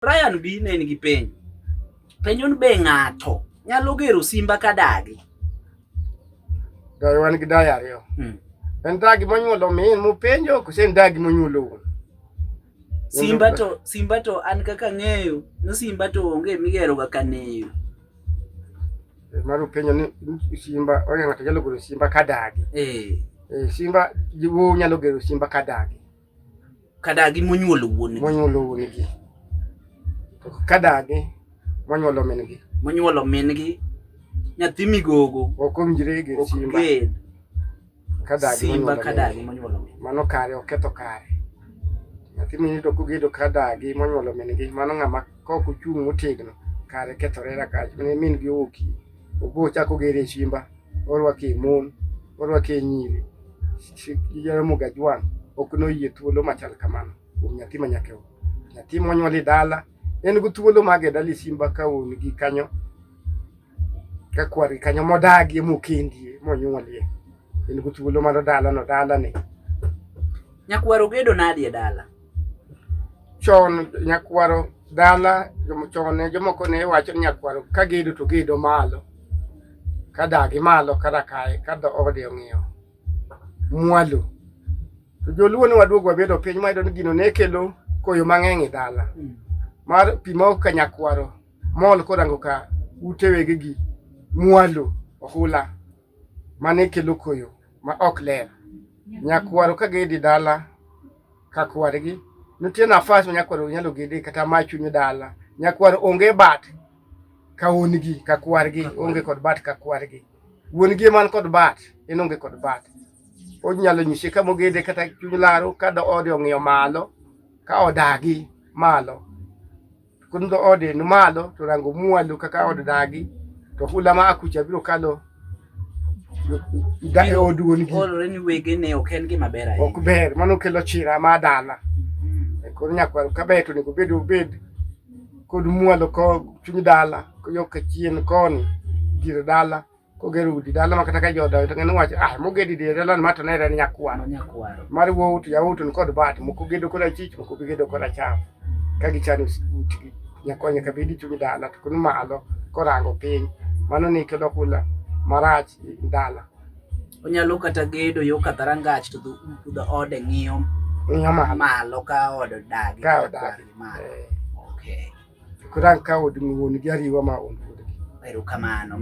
Brian B ne nigi penjo. Penjon be ng'ato nyalo gero simba kadagi? Dayo wan gi daya ariyo. En dagi monyuolo min mopenjo kose en dagi monyuolo wuon? Simba to an kaka ng'eyo no simba to onge migero ga kaneyo. Maro penjo ni simba oya ng'ato nyalo gero simba kadagi. Simba jiwo nyalo gero simba kadagi. Kadagi monyuolo wuon. Monyuolo wuon gi. To kadagi monyuolo min gi. Monyuolo min gi. Nyathi migogo. Okomjire gero simba. Kadagi Simba kadagi monyuolo min. Mano kare oketho kare. Nyathi min to kogedo kadagi monyuolo min gi mano ng'ama kok ochung' motegno kare kethore rakach. Min gi oki. Obo chako gere simba. Orwake mon. Orwake nyiri. Jaro gajwan. Ok noyie thuolo machal kamano. Nyathi manyakeo. Nyathi monyuoli dala. En gu thuolo mage dali simba ka wuon gi kanyo. Ka kwari kanyo modagi mokendie monyuolie. En gu thuolo mar dala no dala ne. Nyakwaro gedo nadi e dala? Chon nyakwaro dala chon jomoko ne wacho ni nyakwaro ka gedo to gedo malo. Kadagi malo kada kae kada ode ong'iew mwalo. To joluo ne waduogo wabedo piny mayudo ni gino ne kelo koyo mang'eny e dala. Mar pimo ka nyakwaro mol korango ka ute wege gi mwalo ohula mane kelo koyo ma ok ler. Nyakwaro ka gedi dala ka kwargi nitie nafas ma nyakwaro nyalo gede kata machunyo dala. Nyakwaro onge bat ka wuon gi ka kwargi onge kod bat ka kwargi. Wuon gi man kod bat en onge kod bat. Onyalo nyise kama ogede kata chuny laro kada ode ong'iyo malo ka odagi malo. Kundo ode no malo to rango mwalo kaka ode dagi to hula ma akucha biro kalo da oduon gi. Olore ni wege ne ok en gima ber ahinya. Ok ber mano kelo chira ma dala. Koro nyakwaro ka beto ni obed kod mwalo ko chuny dala ko yo ka chien koni dir dala ko gero udi dala makata ka joda to ng'eno wacho mogedi dir dala ma to ne en nyakwaro. Mar wuot yawuot kod bat moko gedo kod achich moko gedo kod acham ka gichano utgi. Nyakwanya ka bedi chuny dala to kun malo korango piny mano ne kelo hula marach dala. Onyalo kata gedo yo katharangach to dho ode ng'iyo malo ka ode dagi. Ka odagi malo. Okay. Kurang ka od wuon gi ariwa ma on. Erokamano.